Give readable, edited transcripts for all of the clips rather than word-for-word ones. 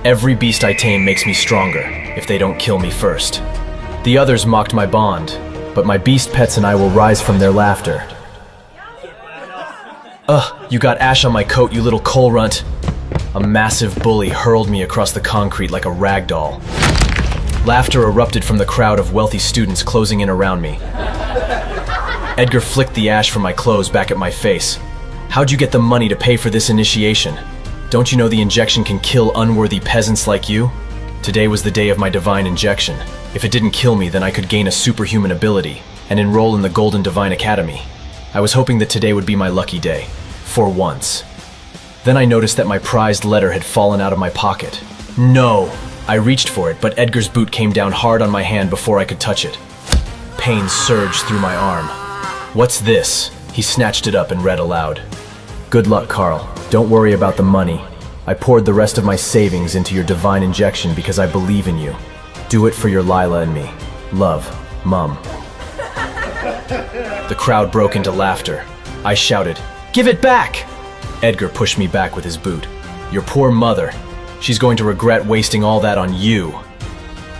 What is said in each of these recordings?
Every beast I tame makes me stronger, if they don't kill me first. The others mocked my bond, but my beast pets and I will rise from their laughter. Ugh, you got ash on my coat, you little coal runt. A massive bully hurled me across the concrete like a rag doll. Laughter erupted from the crowd of wealthy students closing in around me. Edgar flicked the ash from my clothes back at my face. How'd you get the money to pay for this initiation? Don't you know the injection can kill unworthy peasants like you? Today was the day of my divine injection. If it didn't kill me, then I could gain a superhuman ability and enroll in the Golden Divine Academy. I was hoping that today would be my lucky day. For once. Then I noticed that my prized letter had fallen out of my pocket. No! I reached for it, but Edgar's boot came down hard on my hand before I could touch it. Pain surged through my arm. What's this? He snatched it up and read aloud. Good luck, Karl. Don't worry about the money. I poured the rest of my savings into your divine injection because I believe in you. Do it for your Lila and me. Love, Mum. The crowd broke into laughter. I shouted, "Give it back!" Edgar pushed me back with his boot. Your poor mother. She's going to regret wasting all that on you.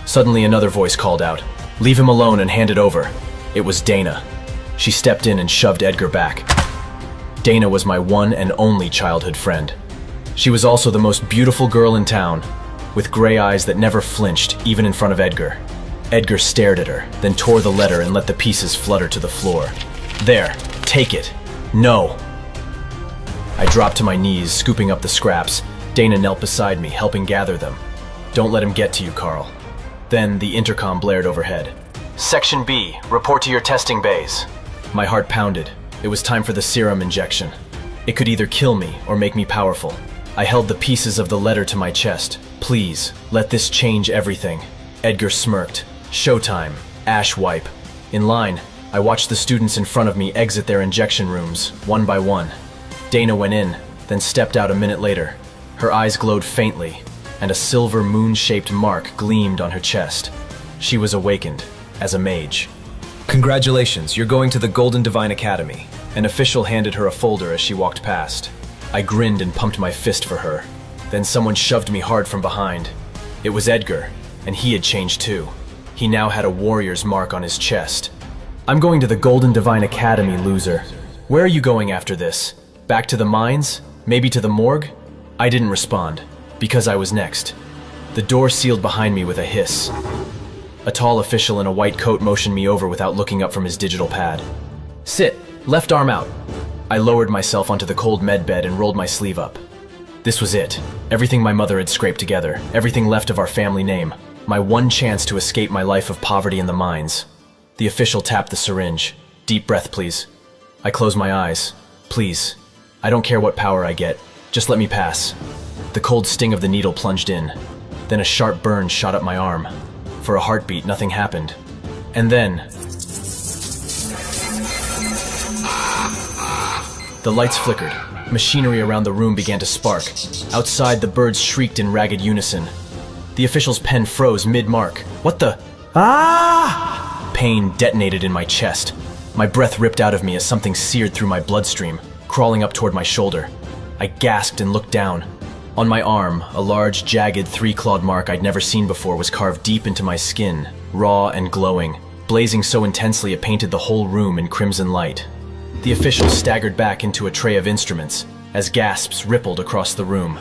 Suddenly another voice called out, "Leave him alone and hand it over." It was Dana. She stepped in and shoved Edgar back. Dana was my one and only childhood friend. She was also the most beautiful girl in town, with gray eyes that never flinched, even in front of Edgar. Edgar stared at her, then tore the letter and let the pieces flutter to the floor. There, take it. No. I dropped to my knees, scooping up the scraps. Dana knelt beside me, helping gather them. Don't let him get to you, Karl. Then the intercom blared overhead. Section B, report to your testing bays. My heart pounded. It was time for the serum injection. It could either kill me or make me powerful. I held the pieces of the letter to my chest. Please, let this change everything. Edgar smirked. Showtime. Ash wipe. In line, I watched the students in front of me exit their injection rooms, one by one. Dana went in, then stepped out a minute later. Her eyes glowed faintly, and a silver moon-shaped mark gleamed on her chest. She was awakened, as a mage. Congratulations, you're going to the Golden Divine Academy. An official handed her a folder as she walked past. I grinned and pumped my fist for her. Then someone shoved me hard from behind. It was Edgar, and he had changed too. He now had a warrior's mark on his chest. I'm going to the Golden Divine Academy, loser. Where are you going after this? Back to the mines? Maybe to the morgue? I didn't respond, because I was next. The door sealed behind me with a hiss. A tall official in a white coat motioned me over without looking up from his digital pad. Sit, left arm out. I lowered myself onto the cold med bed and rolled my sleeve up. This was it. Everything my mother had scraped together, everything left of our family name. My one chance to escape my life of poverty in the mines. The official tapped the syringe. Deep breath, please. I closed my eyes. Please. I don't care what power I get. Just let me pass. The cold sting of the needle plunged in. Then a sharp burn shot up my arm. For a heartbeat, nothing happened. And then... the lights flickered. Machinery around the room began to spark. Outside, the birds shrieked in ragged unison. The official's pen froze mid-mark. What the... Ah! Pain detonated in my chest. My breath ripped out of me as something seared through my bloodstream, crawling up toward my shoulder. I gasped and looked down. On my arm, a large, jagged, three-clawed mark I'd never seen before was carved deep into my skin, raw and glowing, blazing so intensely it painted the whole room in crimson light. The official staggered back into a tray of instruments, as gasps rippled across the room.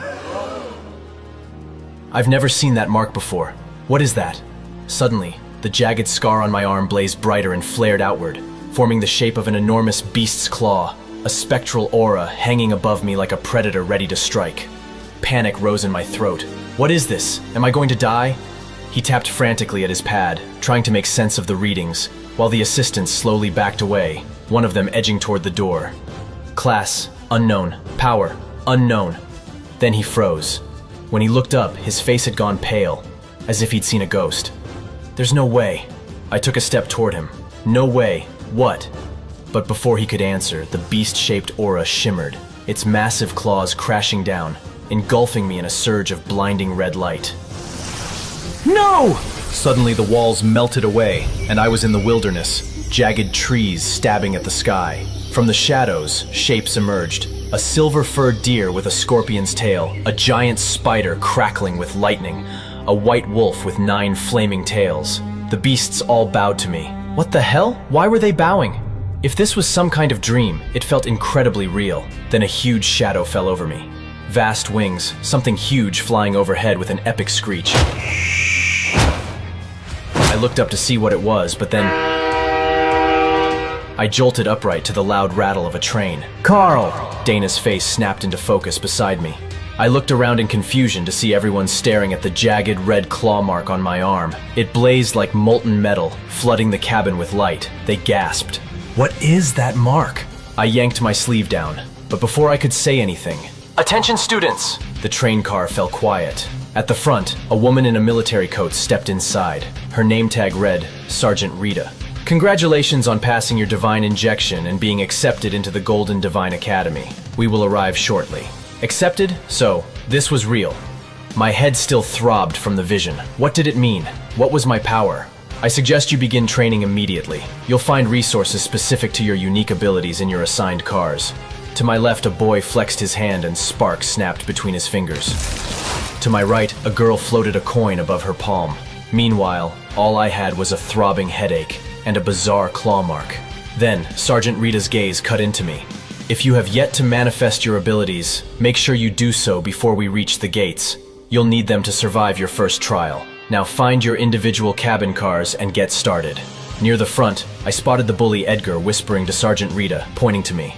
I've never seen that mark before. What is that? Suddenly, the jagged scar on my arm blazed brighter and flared outward, forming the shape of an enormous beast's claw, a spectral aura hanging above me like a predator ready to strike. Panic rose in my throat. What is this? Am I going to die? He tapped frantically at his pad, trying to make sense of the readings, while the assistants slowly backed away, one of them edging toward the door. Class, unknown. Power, unknown. Then he froze. When he looked up, his face had gone pale, as if he'd seen a ghost. There's no way. I took a step toward him. No way. What? But before he could answer, the beast-shaped aura shimmered, its massive claws crashing down, engulfing me in a surge of blinding red light. No! Suddenly the walls melted away, and I was in the wilderness, jagged trees stabbing at the sky. From the shadows, shapes emerged, A silver-furred deer with a scorpion's tail, a giant spider crackling with lightning, a white wolf with 9 flaming tails. The beasts all bowed to me. What the hell? Why were they bowing? If this was some kind of dream, it felt incredibly real. Then a huge shadow fell over me. Vast wings, something huge flying overhead with an epic screech. I looked up to see what it was, but then I jolted upright to the loud rattle of a train. "Karl!" Dana's face snapped into focus beside me. I looked around in confusion to see everyone staring at the jagged red claw mark on my arm. It blazed like molten metal, flooding the cabin with light. They gasped. "What is that mark?" I yanked my sleeve down, but before I could say anything, "Attention students!" The train car fell quiet. At the front, a woman in a military coat stepped inside. Her name tag read, Sergeant Rita. "Congratulations on passing your divine injection and being accepted into the Golden Divine Academy. We will arrive shortly." Accepted? So, this was real. My head still throbbed from the vision. What did it mean? What was my power? "I suggest you begin training immediately. You'll find resources specific to your unique abilities in your assigned cars." To my left, a boy flexed his hand and sparks snapped between his fingers. To my right, a girl floated a coin above her palm. Meanwhile, all I had was a throbbing headache and a bizarre claw mark. Then, Sergeant Rita's gaze cut into me. "If you have yet to manifest your abilities, make sure you do so before we reach the gates. You'll need them to survive your first trial. Now find your individual cabin cars and get started." Near the front, I spotted the bully Edgar whispering to Sergeant Rita, pointing to me.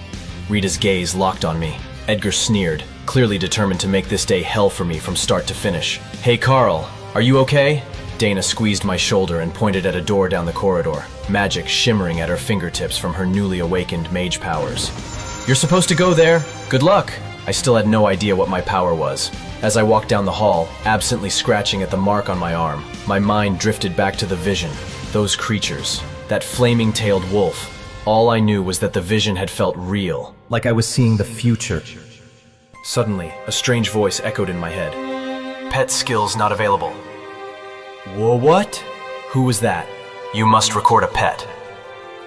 Rita's gaze locked on me. Edgar sneered, clearly determined to make this day hell for me from start to finish. "Hey Karl, are you okay?" Dana squeezed my shoulder and pointed at a door down the corridor, magic shimmering at her fingertips from her newly awakened mage powers. "You're supposed to go there. Good luck." I still had no idea what my power was. As I walked down the hall, absently scratching at the mark on my arm, my mind drifted back to the vision. Those creatures, that flaming-tailed wolf. All I knew was that the vision had felt real. Like I was seeing the future. Suddenly, a strange voice echoed in my head. "Pet skills not available." Whoa, what? Who was that? "You must record a pet."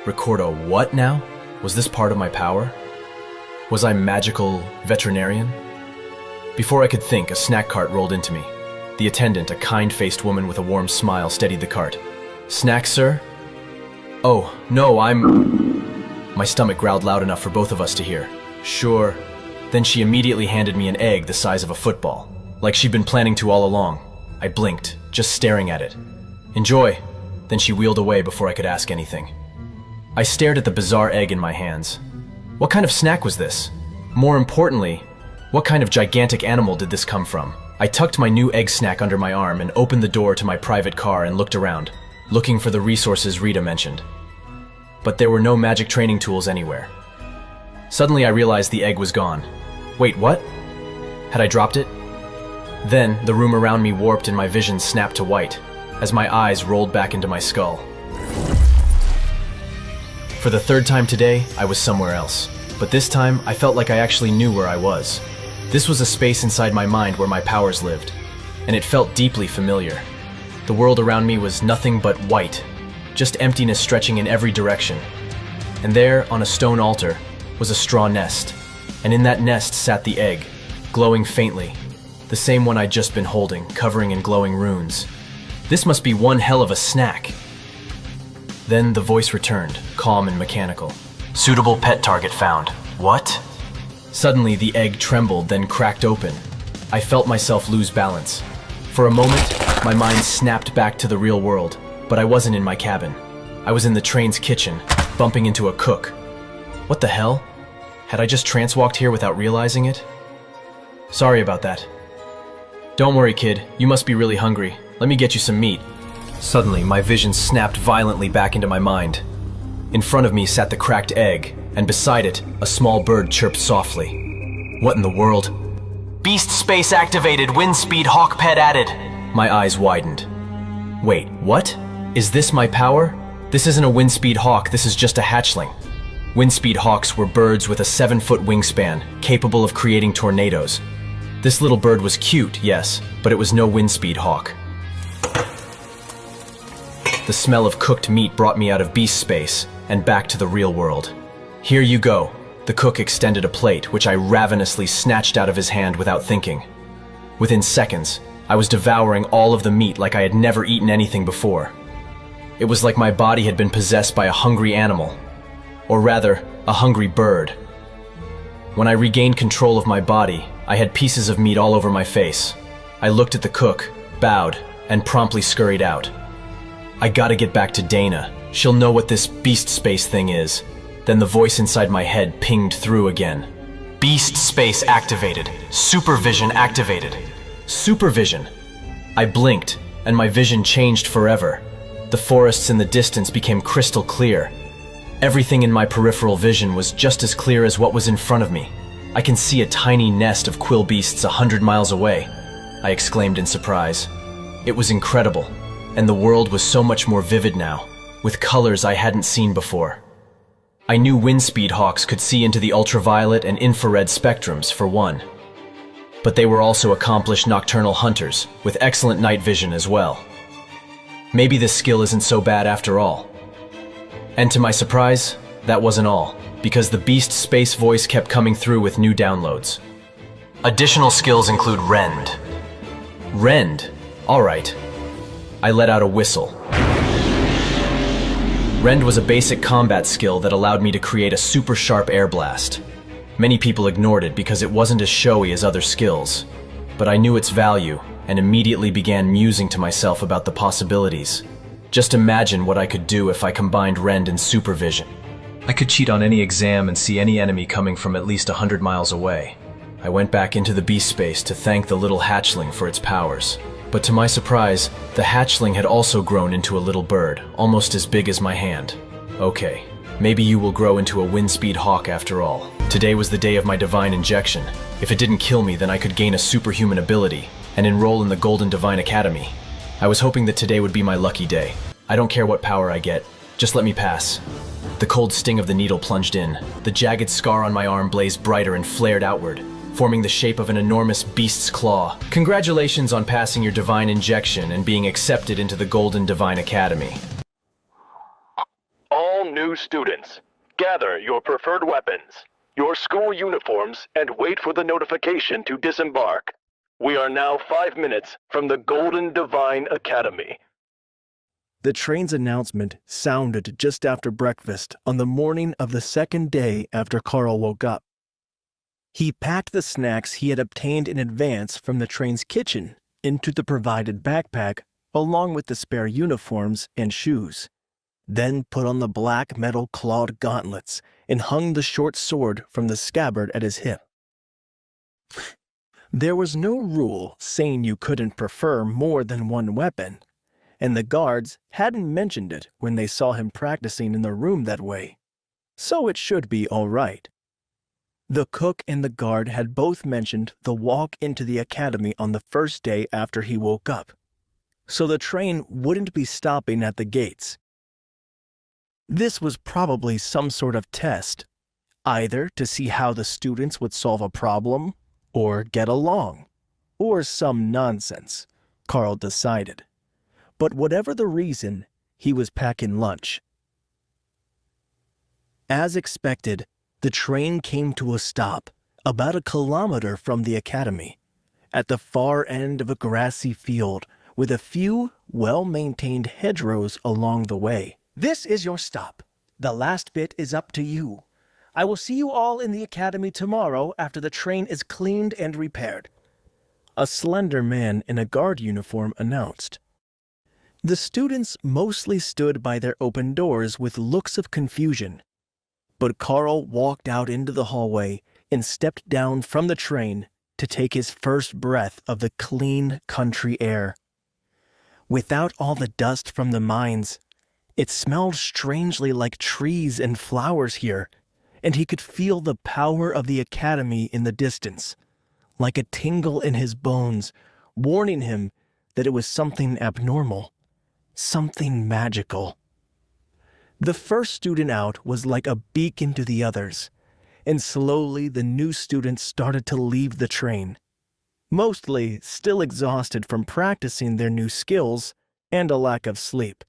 Record a what now? Was this part of my power? Was I magical veterinarian? Before I could think, a snack cart rolled into me. The attendant, a kind-faced woman with a warm smile, steadied the cart. "Snacks, sir?" "Oh, no, My stomach growled loud enough for both of us to hear. "Sure." Then she immediately handed me an egg the size of a football, like she'd been planning to all along. I blinked, just staring at it. "Enjoy." Then she wheeled away before I could ask anything. I stared at the bizarre egg in my hands. What kind of snack was this? More importantly, what kind of gigantic animal did this come from? I tucked my new egg snack under my arm and opened the door to my private car and looked around, looking for the resources Rita mentioned. But there were no magic training tools anywhere. Suddenly I realized the egg was gone. Wait, what? Had I dropped it? Then, the room around me warped and my vision snapped to white, as my eyes rolled back into my skull. For the third time today, I was somewhere else. But this time, I felt like I actually knew where I was. This was a space inside my mind where my powers lived, and it felt deeply familiar. The world around me was nothing but white, just emptiness stretching in every direction. And there, on a stone altar, was a straw nest, and in that nest sat the egg, glowing faintly, the same one I'd just been holding, covering in glowing runes. This must be one hell of a snack. Then the voice returned, calm and mechanical. "Suitable pet target found." What? Suddenly the egg trembled, then cracked open. I felt myself lose balance. For a moment, my mind snapped back to the real world, but I wasn't in my cabin. I was in the train's kitchen, bumping into a cook. What the hell? Had I just transwalked here without realizing it? Sorry about that. Don't worry, kid. You must be really hungry. Let me get you some meat. Suddenly, my vision snapped violently back into my mind. In front of me sat the cracked egg, and beside it, a small bird chirped softly. What in the world? "Beast space activated, Windspeed Hawk pet added." My eyes widened. Wait, what? Is this my power? This isn't a Windspeed Hawk, this is just a hatchling. Windspeed Hawks were birds with a 7-foot wingspan, capable of creating tornadoes. This little bird was cute, yes, but it was no Windspeed Hawk. The smell of cooked meat brought me out of beast space and back to the real world. "Here you go." The cook extended a plate, which I ravenously snatched out of his hand without thinking. Within seconds, I was devouring all of the meat like I had never eaten anything before. It was like my body had been possessed by a hungry animal, or rather, a hungry bird. When I regained control of my body, I had pieces of meat all over my face. I looked at the cook, bowed, and promptly scurried out. I gotta get back to Dana. She'll know what this beast space thing is. Then the voice inside my head pinged through again. Beast space activated. Supervision activated. Supervision. I blinked, and my vision changed forever. The forests in the distance became crystal clear. Everything in my peripheral vision was just as clear as what was in front of me. I can see a tiny nest of quill beasts 100 miles away, I exclaimed in surprise. It was incredible, and the world was so much more vivid now, with colors I hadn't seen before. I knew Windspeed Hawks could see into the ultraviolet and infrared spectrums, for one. But they were also accomplished nocturnal hunters, with excellent night vision as well. Maybe this skill isn't so bad after all. And to my surprise, that wasn't all, because the beast space voice kept coming through with new downloads. Additional skills include Rend. Rend? Alright. I let out a whistle. Rend was a basic combat skill that allowed me to create a super sharp air blast. Many people ignored it because it wasn't as showy as other skills, but I knew its value and immediately began musing to myself about the possibilities. Just imagine what I could do if I combined Rend and supervision. I could cheat on any exam and see any enemy coming from at least 100 miles away. I went back into the beast space to thank the little hatchling for its powers. But to my surprise, the hatchling had also grown into a little bird, almost as big as my hand. Okay, maybe you will grow into a Windspeed Hawk after all. Today was the day of my divine injection. If it didn't kill me, then I could gain a superhuman ability and enroll in the Golden Divine Academy. I was hoping that today would be my lucky day. I don't care what power I get, just let me pass. The cold sting of the needle plunged in. The jagged scar on my arm blazed brighter and flared outward, forming the shape of an enormous beast's claw. Congratulations on passing your divine injection and being accepted into the Golden Divine Academy. All new students, gather your preferred weapons, your school uniforms, and wait for the notification to disembark. We are now 5 minutes from the Golden Divine Academy. The train's announcement sounded just after breakfast on the morning of the second day after Karl woke up. He packed the snacks he had obtained in advance from the train's kitchen into the provided backpack along with the spare uniforms and shoes, then put on the black metal clawed gauntlets and hung the short sword from the scabbard at his hip. There was no rule saying you couldn't prefer more than one weapon, and the guards hadn't mentioned it when they saw him practicing in the room that way, so it should be all right. The cook and the guard had both mentioned the walk into the academy on the first day after he woke up, so the train wouldn't be stopping at the gates. This was probably some sort of test, either to see how the students would solve a problem or get along, or some nonsense, Karl decided. But whatever the reason, he was packing lunch. As expected, the train came to a stop about 1 kilometer from the academy, at the far end of a grassy field with a few well-maintained hedgerows along the way. This is your stop. The last bit is up to you. I will see you all in the academy tomorrow after the train is cleaned and repaired. A slender man in a guard uniform announced. The students mostly stood by their open doors with looks of confusion, but Karl walked out into the hallway and stepped down from the train to take his first breath of the clean country air. Without all the dust from the mines, it smelled strangely like trees and flowers here, and he could feel the power of the academy in the distance, like a tingle in his bones, warning him that it was something abnormal, something magical. The first student out was like a beacon to the others, and slowly the new students started to leave the train, mostly still exhausted from practicing their new skills and a lack of sleep.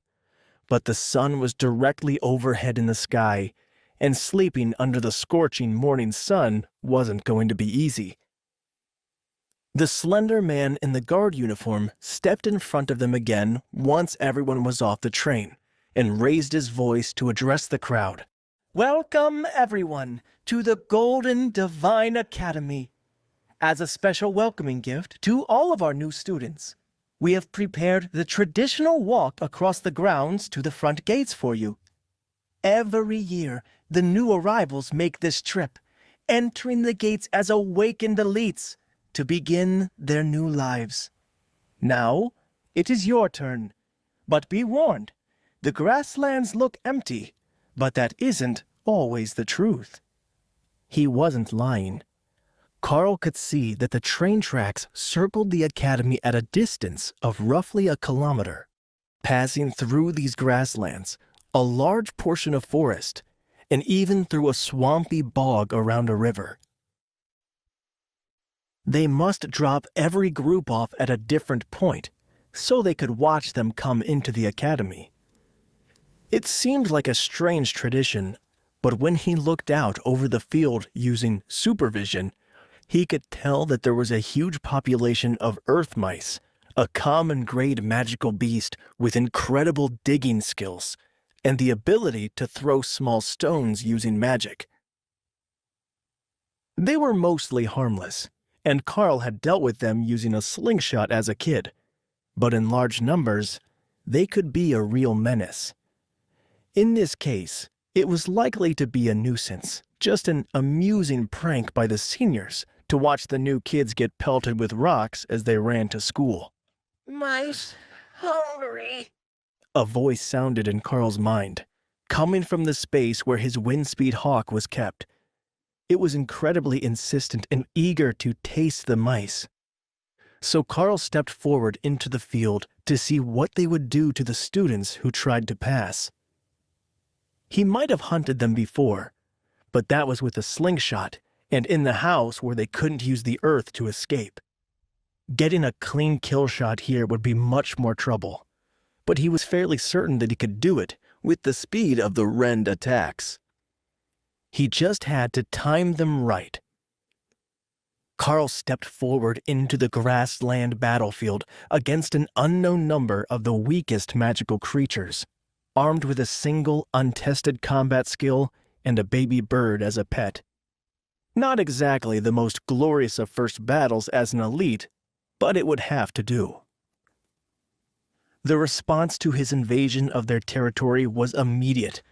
But the sun was directly overhead in the sky, and sleeping under the scorching morning sun wasn't going to be easy. The slender man in the guard uniform stepped in front of them again once everyone was off the train and raised his voice to address the crowd. Welcome, everyone, to the Golden Divine Academy. As a special welcoming gift to all of our new students, we have prepared the traditional walk across the grounds to the front gates for you. Every year, the new arrivals make this trip, entering the gates as awakened elites to begin their new lives. Now, it is your turn. But be warned, the grasslands look empty, but that isn't always the truth. He wasn't lying. Karl could see that the train tracks circled the academy at a distance of roughly a kilometer. Passing through these grasslands, a large portion of forest, and even through a swampy bog around a river. They must drop every group off at a different point, so they could watch them come into the academy. It seemed like a strange tradition, but when he looked out over the field using supervision, he could tell that there was a huge population of earth mice, a common grade magical beast with incredible digging skills, and the ability to throw small stones using magic. They were mostly harmless, and Karl had dealt with them using a slingshot as a kid, but in large numbers, they could be a real menace. In this case, it was likely to be a nuisance, just an amusing prank by the seniors to watch the new kids get pelted with rocks as they ran to school. Mice hungry. A voice sounded in Karl's mind, coming from the space where his Windspeed Hawk was kept. It was incredibly insistent and eager to taste the mice. So Karl stepped forward into the field to see what they would do to the students who tried to pass. He might have hunted them before, but that was with a slingshot and in the house where they couldn't use the earth to escape. Getting a clean kill shot here would be much more trouble, but he was fairly certain that he could do it with the speed of the rend attacks. He just had to time them right. Karl stepped forward into the grassland battlefield against an unknown number of the weakest magical creatures, armed with a single untested combat skill and a baby bird as a pet. Not exactly the most glorious of first battles as an elite, but it would have to do. The response to his invasion of their territory was immediate,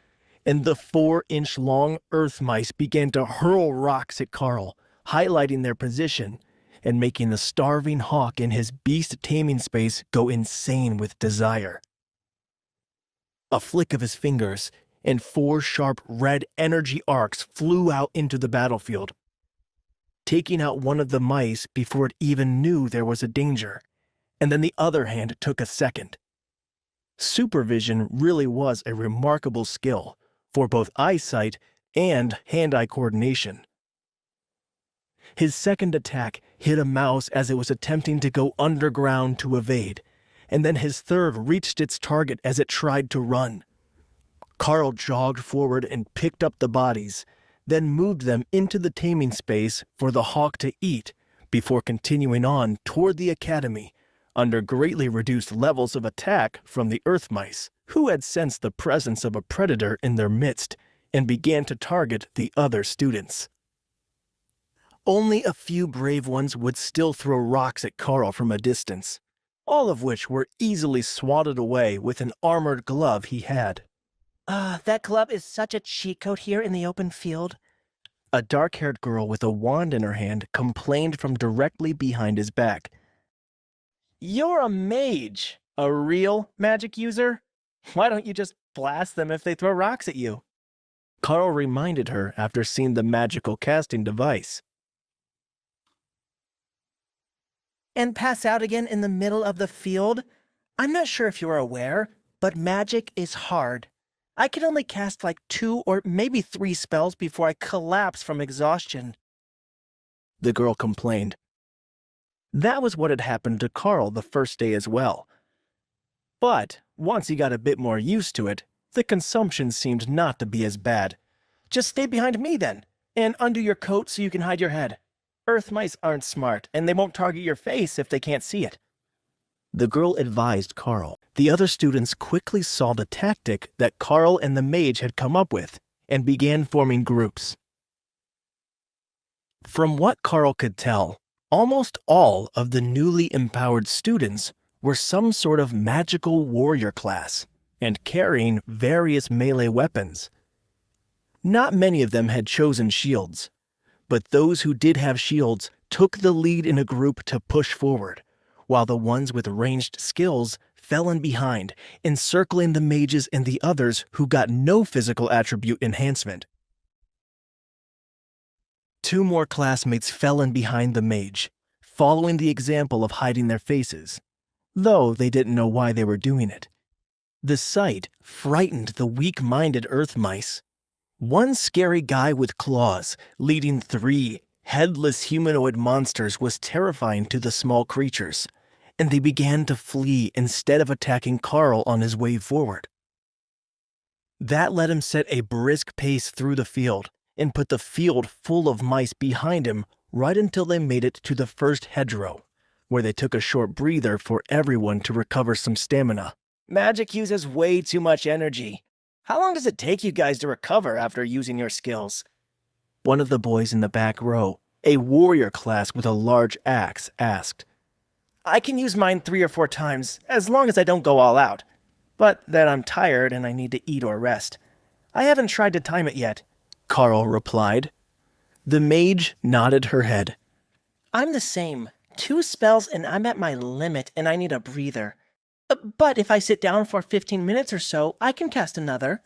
and the 4-inch-long earth mice began to hurl rocks at Karl, highlighting their position and making the starving hawk in his beast taming space go insane with desire. A flick of his fingers, and 4 sharp red energy arcs flew out into the battlefield, taking out one of the mice before it even knew there was a danger, and then the other hand took a second. Supervision really was a remarkable skill for both eyesight and hand-eye coordination. His second attack hit a mouse as it was attempting to go underground to evade, and then his third reached its target as it tried to run. Karl jogged forward and picked up the bodies, then moved them into the taming space for the hawk to eat before continuing on toward the academy under greatly reduced levels of attack from the earth mice, who had sensed the presence of a predator in their midst and began to target the other students. Only a few brave ones would still throw rocks at Karl from a distance, all of which were easily swatted away with an armored glove he had. That glove is such a cheat code here in the open field. A dark-haired girl with a wand in her hand complained from directly behind his back. You're a mage, a real magic user. Why don't you just blast them if they throw rocks at you? Karl reminded her after seeing the magical casting device. And pass out again in the middle of the field? I'm not sure if you're aware, but magic is hard. I can only cast like 2 or maybe 3 spells before I collapse from exhaustion. The girl complained. That was what had happened to Karl the first day as well. But once he got a bit more used to it, the consumption seemed not to be as bad, Just stay behind me then, and undo your coat so you can hide your head. Earth mice aren't smart, and they won't target your face if they can't see it. The girl advised Karl. The other students quickly saw the tactic that Karl and the mage had come up with and began forming groups. From what Karl could tell, almost all of the newly empowered students were some sort of magical warrior class and carrying various melee weapons. Not many of them had chosen shields, but those who did have shields took the lead in a group to push forward, while the ones with ranged skills fell in behind, encircling the mages and the others who got no physical attribute enhancement. 2 more classmates fell in behind the mage, following the example of hiding their faces, though they didn't know why they were doing it. The sight frightened the weak-minded earth mice. One scary guy with claws leading 3 headless humanoid monsters was terrifying to the small creatures, and they began to flee instead of attacking Karl on his way forward. That let him set a brisk pace through the field and put the field full of mice behind him right until they made it to the first hedgerow, where they took a short breather for everyone to recover some stamina. Magic uses way too much energy. How long does it take you guys to recover after using your skills? One of the boys in the back row, a warrior class with a large axe, asked. I can use mine 3 or 4 times, as long as I don't go all out. But then I'm tired and I need to eat or rest. I haven't tried to time it yet, Karl replied. The mage nodded her head. I'm the same. 2 spells and I'm at my limit and I need a breather. But if I sit down for 15 minutes or so, I can cast another.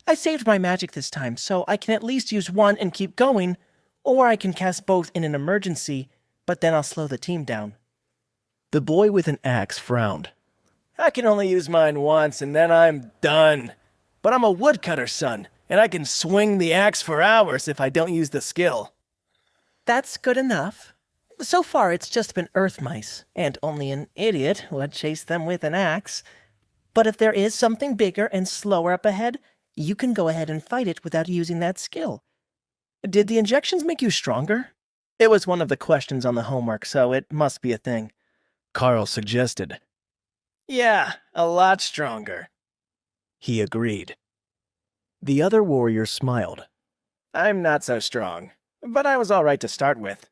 I saved my magic this time, so I can at least use one and keep going, or I can cast both in an emergency, but then I'll slow the team down. The boy with an axe frowned. I can only use mine once and then I'm done. But I'm a woodcutter's son, and I can swing the axe for hours if I don't use the skill. That's good enough. So far, it's just been earth mice, and only an idiot would chase them with an axe. But if there is something bigger and slower up ahead, you can go ahead and fight it without using that skill. Did the injections make you stronger? It was one of the questions on the homework, so it must be a thing. Karl suggested. Yeah, a lot stronger. He agreed. The other warrior smiled. I'm not so strong, but I was all right to start with.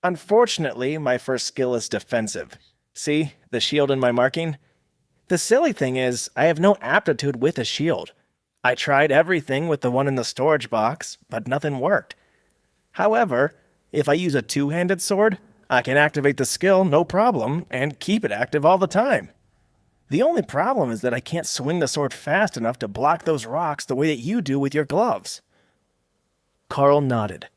Unfortunately, my first skill is defensive. See, the shield in my marking? The silly thing is, I have no aptitude with a shield. I tried everything with the one in the storage box, but nothing worked. However, if I use a 2-handed sword, I can activate the skill no problem and keep it active all the time. The only problem is that I can't swing the sword fast enough to block those rocks the way that you do with your gloves. Karl nodded.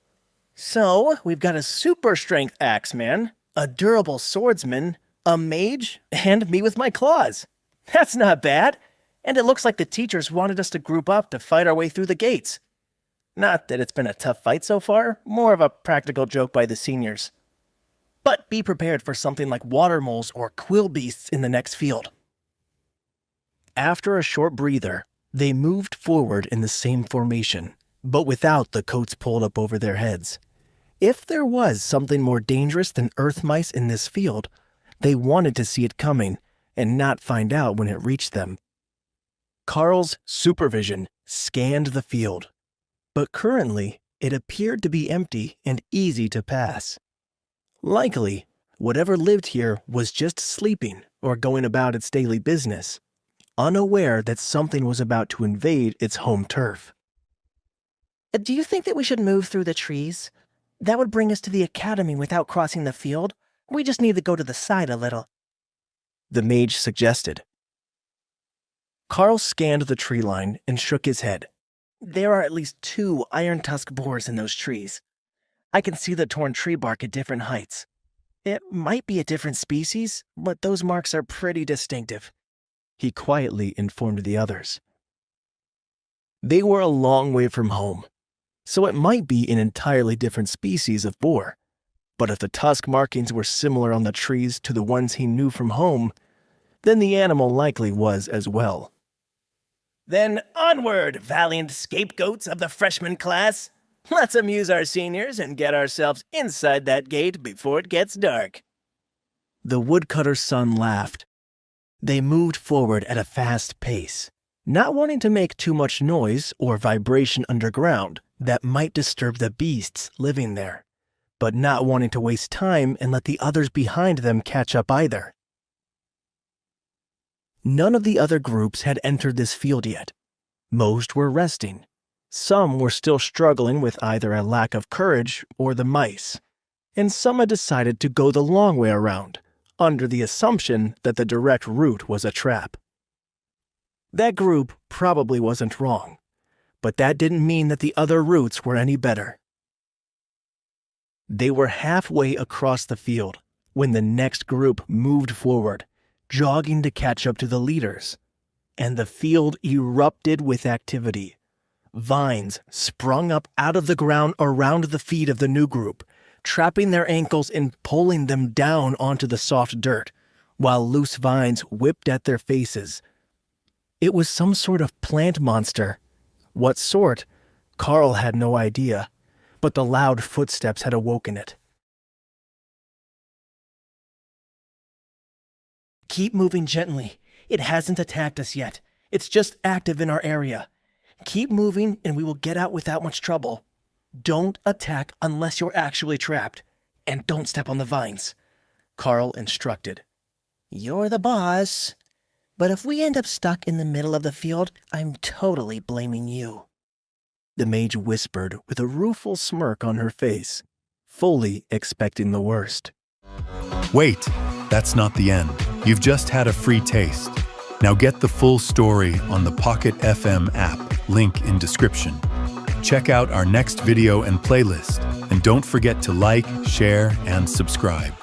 So, we've got a super strength axeman, a durable swordsman, a mage, and me with my claws. That's not bad. And it looks like the teachers wanted us to group up to fight our way through the gates. Not that it's been a tough fight so far, more of a practical joke by the seniors. But be prepared for something like water moles or quill beasts in the next field. After a short breather, they moved forward in the same formation, but without the coats pulled up over their heads. If there was something more dangerous than earth mice in this field, they wanted to see it coming and not find out when it reached them. Karl's supervision scanned the field, but currently it appeared to be empty and easy to pass. Likely, whatever lived here was just sleeping or going about its daily business, unaware that something was about to invade its home turf. Do you think that we should move through the trees? That would bring us to the academy without crossing the field. We just need to go to the side a little. The mage suggested. Karl scanned the tree line and shook his head. There are at least 2 iron tusk boars in those trees. I can see the torn tree bark at different heights. It might be a different species, but those marks are pretty distinctive. He quietly informed the others. They were a long way from home, so it might be an entirely different species of boar. But if the tusk markings were similar on the trees to the ones he knew from home, then the animal likely was as well. Then onward, valiant scapegoats of the freshman class. Let's amuse our seniors and get ourselves inside that gate before it gets dark. The woodcutter's son laughed. They moved forward at a fast pace, not wanting to make too much noise or vibration underground that might disturb the beasts living there, but not wanting to waste time and let the others behind them catch up either. None of the other groups had entered this field yet. Most were resting. Some were still struggling with either a lack of courage or the mice, and some had decided to go the long way around, under the assumption that the direct route was a trap. That group probably wasn't wrong, but that didn't mean that the other routes were any better. They were halfway across the field when the next group moved forward, jogging to catch up to the leaders, and the field erupted with activity. Vines sprung up out of the ground around the feet of the new group, trapping their ankles and pulling them down onto the soft dirt, while loose vines whipped at their faces. It was some sort of plant monster. What sort? Karl had no idea, but the loud footsteps had awoken it. Keep moving gently. It hasn't attacked us yet. It's just active in our area. Keep moving and we will get out without much trouble. Don't attack unless you're actually trapped. And don't step on the vines, Karl instructed. You're the boss. But if we end up stuck in the middle of the field, I'm totally blaming you. The mage whispered with a rueful smirk on her face, fully expecting the worst. Wait, that's not the end. You've just had a free taste. Now get the full story on the Pocket FM app, link in description. Check out our next video and playlist, and don't forget to like, share, and subscribe.